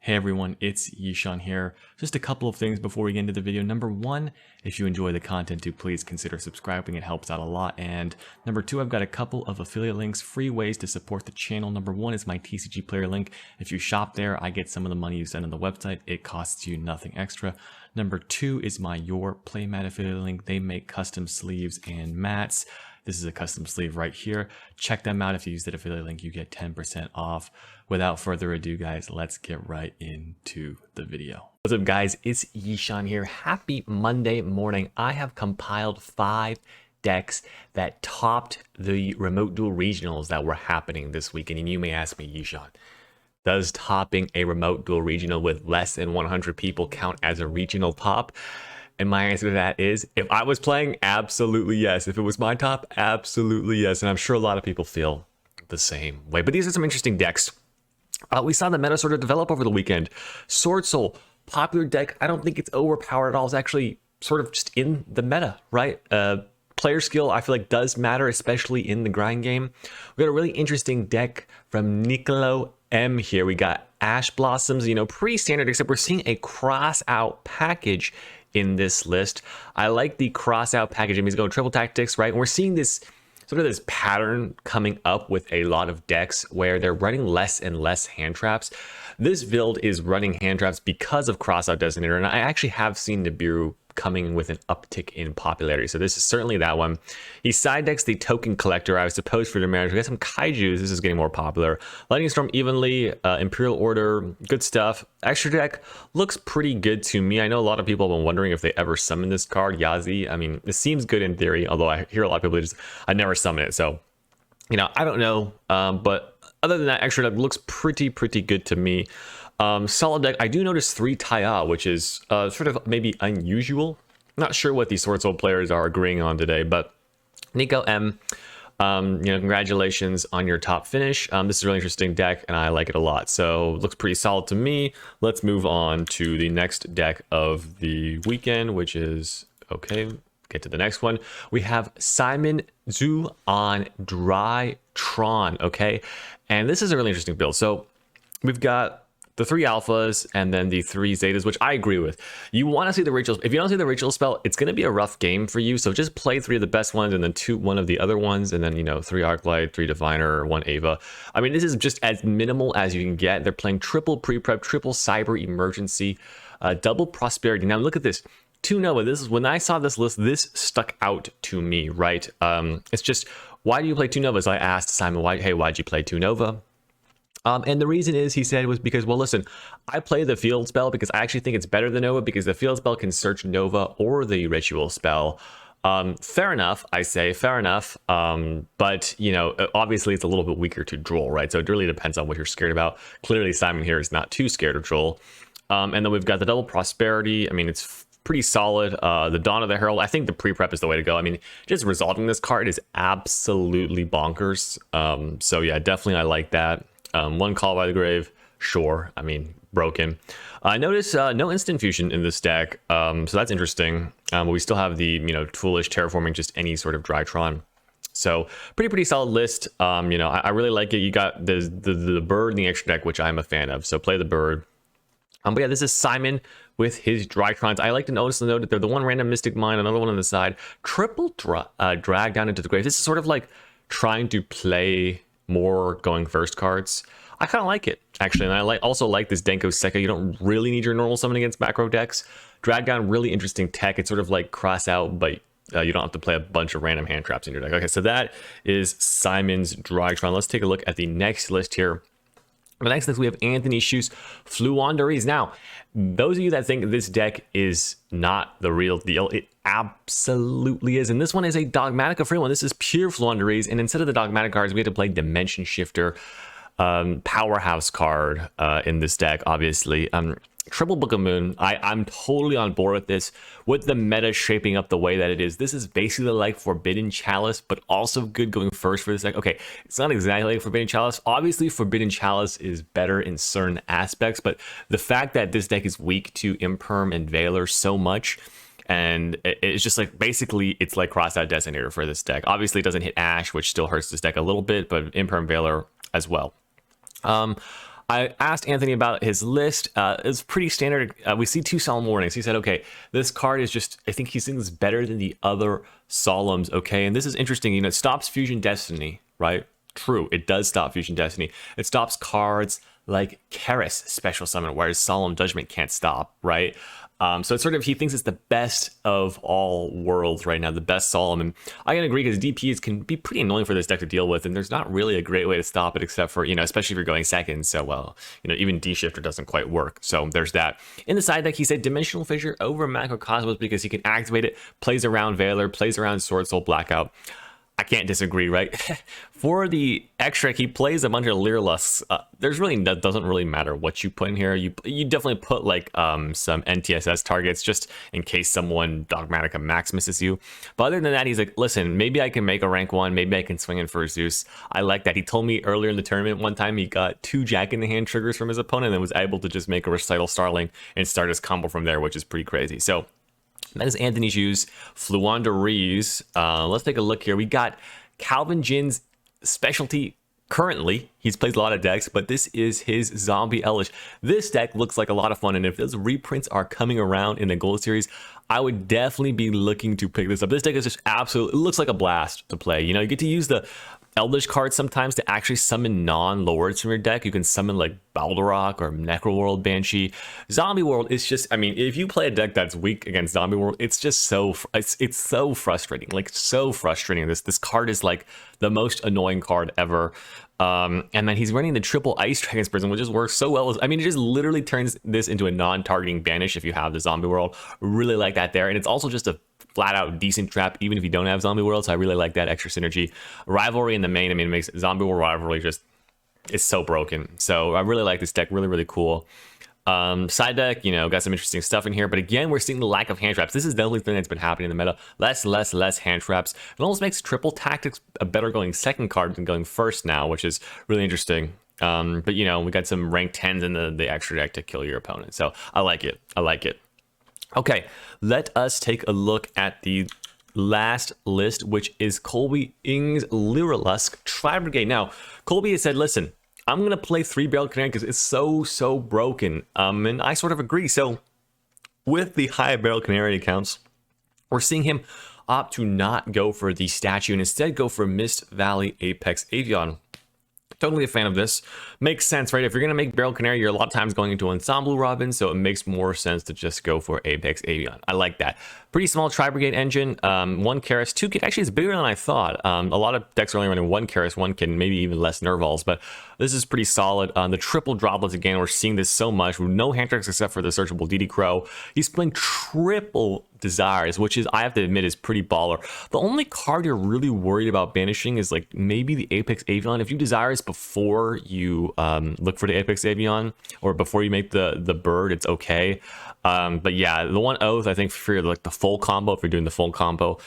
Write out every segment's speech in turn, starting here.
Hey everyone, it's Yishan here. Just a couple of things before we get into the video. Number one, if you enjoy the content, do please consider subscribing. It helps out a lot. And number two, I've got a couple of affiliate links, free ways to support the channel. Number one is my TCG player link. If you shop there, I get some of the money you send on the website. It costs you nothing extra. Number two is my Your Playmat affiliate link. They make custom sleeves and mats. This is a custom sleeve right here. Check them out. If you use that affiliate link, you get 10% off. Without further ado, guys, let's get right into the video. What's up, guys? It's Yishan here. Happy Monday morning. I have compiled 5 decks that topped the remote duel regionals that were happening this weekend. And you may ask me, Yishan, does topping a remote duel regional with less than 100 people count as a regional top? And my answer to that is, if I was playing, absolutely yes. If it was my top, absolutely yes. And I'm sure a lot of people feel the same way. But these are some interesting decks. We saw the meta sort of develop over the weekend. Swordsoul, popular deck. I don't think it's overpowered at all. It's actually sort of just in the meta, right? Player skill, I feel like, does matter, especially in the grind game. We got a really interesting deck from Nicolo M here. We got Ash Blossoms, pretty standard, except we're seeing a cross out package in this list. I like the cross out package. It means going triple tactics, right? And we're seeing this sort of this pattern coming up with a lot of decks where they're running less and less hand traps. This build is running hand traps because of cross out designator, and I actually have seen Nibiru coming with an uptick in popularity. So this is certainly that one. He side decks the token collector, I suppose, for the marriage. We got some kaijus. This is getting more popular. Lightning Storm evenly, Imperial Order, good stuff. Extra deck looks pretty good to me. I know a lot of people have been wondering if they ever summon this card, Yazi. I mean, it seems good in theory, although I hear a lot of people just, I never summon it. So, I don't know. But other than that, extra deck looks pretty good to me. Solid deck. I do notice 3 Taya, which is sort of maybe unusual. Not sure what these Swordsoul players are agreeing on today, but Nico M, congratulations on your top finish. This is a really interesting deck, and I like it a lot. So looks pretty solid to me. Let's move on to the next deck of the weekend, which is okay. Get to the next one. We have Simon Zhu Drytron. Okay, and this is a really interesting build. So we've got the 3 alphas and then the 3 zetas, which I agree with. You want to see the ritual. If you don't see the ritual spell, it's going to be a rough game for you. So just play 3 of the best ones and then one of the other ones, and then 3 Arclight, 3 Diviner, 1 Ava. I mean, this is just as minimal as you can get. They're playing triple pre-prep, triple cyber emergency, double prosperity. Now look at this. 2 Nova. This is when I saw this list, this stuck out to me, right? It's just, why do you play 2 Novas? I asked Simon, why'd you play 2 Nova? And the reason is, he said, was because, well, listen, I play the field spell because I actually think it's better than Nova, because the field spell can search Nova or the ritual spell. Fair enough, I say, fair enough. But, obviously it's a little bit weaker to Droll, right? So it really depends on what you're scared about. Clearly, Simon here is not too scared of Droll. And then we've got the double prosperity. I mean, it's pretty solid. The Dawn of the Herald, I think the pre-prep is the way to go. I mean, just resolving this card is absolutely bonkers. So yeah, definitely I like that. 1 Call by the Grave, sure. I mean, broken. I noticed no instant fusion in this deck, so that's interesting. But we still have the Foolish Terraforming, just any sort of Drytron. So pretty solid list. I really like it. You got the bird in the extra deck, which I'm a fan of. So play the bird. But yeah, this is Simon with his Drytrons. I like to note that they're the 1 random Mystic Mine, another one on the side. Triple drag down into the grave. This is sort of like trying to play more going first cards. I kind of like it, actually, and I also like this Denko Sekka. You don't really need your normal summon against macro decks. Drag down, really interesting tech. It's sort of like cross out, but you don't have to play a bunch of random hand traps in your deck. Okay, so that is Simon's Drytron. Let's take a look at the next list here. The next list, we have Anthony Schu's Floowandereeze. Now, those of you that think this deck is not the real deal, it absolutely is. And this one is a Dogmatica free one. This is pure Floowandereeze. And instead of the Dogmatic cards, we had to play Dimension Shifter, powerhouse card in this deck, obviously. Triple Book of Moon, I'm totally on board with this. With the meta shaping up the way that it is, this is basically like Forbidden Chalice, but also good going first for this deck. Okay, it's not exactly like Forbidden Chalice. Obviously, Forbidden Chalice is better in certain aspects, but the fact that this deck is weak to Imperm and Veiler so much, and it's just like, basically, it's like Crossout Designator for this deck. Obviously, it doesn't hit Ash, which still hurts this deck a little bit, but Imperm Veiler as well. I asked Anthony about his list. It's pretty standard. We see 2 Solemn Warnings. He said, okay, this card is just, I think he thinks it's better than the other Solemns, okay? And this is interesting. You know, it stops Fusion Destiny, right? True, it does stop Fusion Destiny. It stops cards like Karis Special Summon, whereas Solemn Judgment can't stop, right? So it's sort of, he thinks it's the best of all worlds right now, the best Solemn. And I can agree because DPs can be pretty annoying for this deck to deal with, and there's not really a great way to stop it except for, you know, especially if you're going second. So, well, you know, even D-Shifter doesn't quite work. So there's that. In the side deck, he said Dimensional Fissure over Macrocosmos because he can activate it, plays around Veiler, plays around Swordsoul Blackout. I can't disagree, right? For the extra, he plays a bunch of Lyrilus. There's really, that doesn't really matter what you put in here. You definitely put like some NTSS targets just in case someone Dogmatica Max misses you. But other than that, he's like, listen, maybe I can make a rank 1. Maybe I can swing in for Zeus. I like that. He told me earlier in the tournament one time he got 2 Jack in the Hand triggers from his opponent and was able to just make a Recital Starling and start his combo from there, which is pretty crazy. So that is Anthony's use. Floowandereeze. Let's take a look here. We got Calvin Jin's specialty currently. He's played a lot of decks, but this is his Zombie Eldlich. This deck looks like a lot of fun, and if those reprints are coming around in the Gold Series, I would definitely be looking to pick this up. This deck is just absolutely, it looks like a blast to play. You know, you get to use the Eldlich cards sometimes to actually summon non-lords from your deck. You can summon like Baldarok or Necroworld Banshee. Zombie World is just, I mean, if you play a deck that's weak against Zombie World, it's just so, it's so frustrating, like so frustrating. This card is like the most annoying card ever. And then he's running the triple Ice Dragon's Prison, which just works so well. I mean, it just literally turns this into a non-targeting banish if you have the Zombie World. Really like that there. And it's also just a flat out decent trap even if you don't have Zombie World, so I really like that extra synergy. Rivalry in the main, I mean, it makes Zombie World Rivalry just, it's so broken. So I really like this deck, really cool. Side deck, you know, got some interesting stuff in here, but again, we're seeing the lack of hand traps. This is the only thing that's been happening in the meta. Less hand traps. It almost makes Triple Tactics a better going second card than going first now, which is really interesting. But you know, we got some rank 10s in the extra deck to kill your opponent, so I like it. Okay, let us take a look at the last list, which is Colby Ing's Lyrilusc Tri-Brigade. Now, Colby has said, listen, I'm going to play 3-Barrel Canary because it's so broken. And I sort of agree. So with the high Barrel Canary accounts, we're seeing him opt to not go for the statue and instead go for Mist Valley Apex Avian. Totally a fan of this. Makes sense, right? If you're going to make Barrel Canary, you're a lot of times going into Ensemble Robin, so it makes more sense to just go for Apex Avian. I like that. Pretty small Tri-Brigade engine, 1 Karis, 2 Kid. Actually, it's bigger than I thought. A lot of decks are only running 1 Karis, 1 Kid, maybe even less Nervals, but this is pretty solid. The triple droplets, again, we're seeing this so much. No hand tricks except for the searchable DD Crow. He's playing triple Desires, which is, I have to admit, is pretty baller. The only card you're really worried about banishing is like maybe the Apex Avian. If you Desires before you look for the Apex Avian, or before you make the bird, it's okay. But yeah, the 1 Oath, I think for like the full combo, if you're doing the full combo.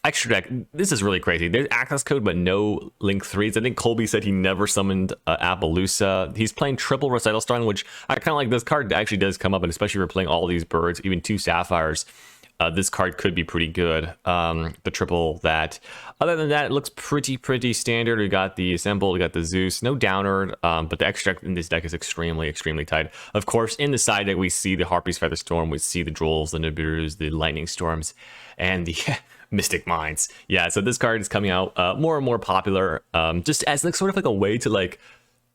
Extra deck, this is really crazy. There's access code, but no link 3s. I think Colby said he never summoned Appaloosa. He's playing triple Recital Starling, which I kind of like. This card actually does come up, and especially if you're playing all these birds, even 2 Sapphires. This card could be pretty good, the triple that. Other than that, it looks pretty standard. We got the Assemble, we got the Zeus, no downer, but the extra in this deck is extremely tight. Of course, in the side deck, we see the Harpy's Feather Storm, we see the Drolls, the Nibiru's, the Lightning Storms, and the Mystic Minds. Yeah, so this card is coming out more and more popular, just as like sort of like a way to like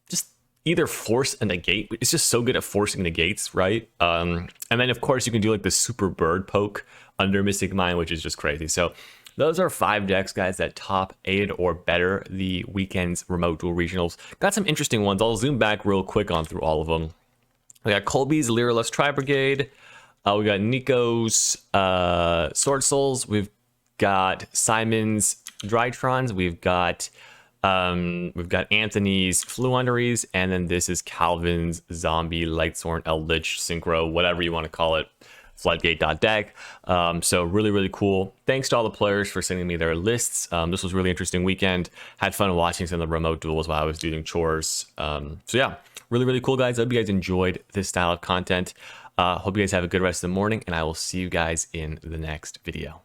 just either force a negate. It's just so good at forcing negates, right? And then of course you can do like the super bird poke under Mystic Mind, which is just crazy. So those are 5 decks, guys, that top 8 or better the weekend's remote duel regionals. Got some interesting ones. I'll zoom back real quick on through all of them. We got Colby's Lyrilusc Tri-Brigade. We got Nico's Swordsoul's. We've got Simon's Drytrons. We've got Anthony's Floowandereeze, and then this is Calvin's Zombie Lightsworn Eldlich Synchro, whatever you want to call it, Floodgate.deck. So really cool. Thanks to all the players for sending me their lists. This was a really interesting weekend. Had fun watching some of the remote duels while I was doing chores. So yeah, really cool, guys. I hope you guys enjoyed this style of content. Hope you guys have a good rest of the morning, and I will see you guys in the next video.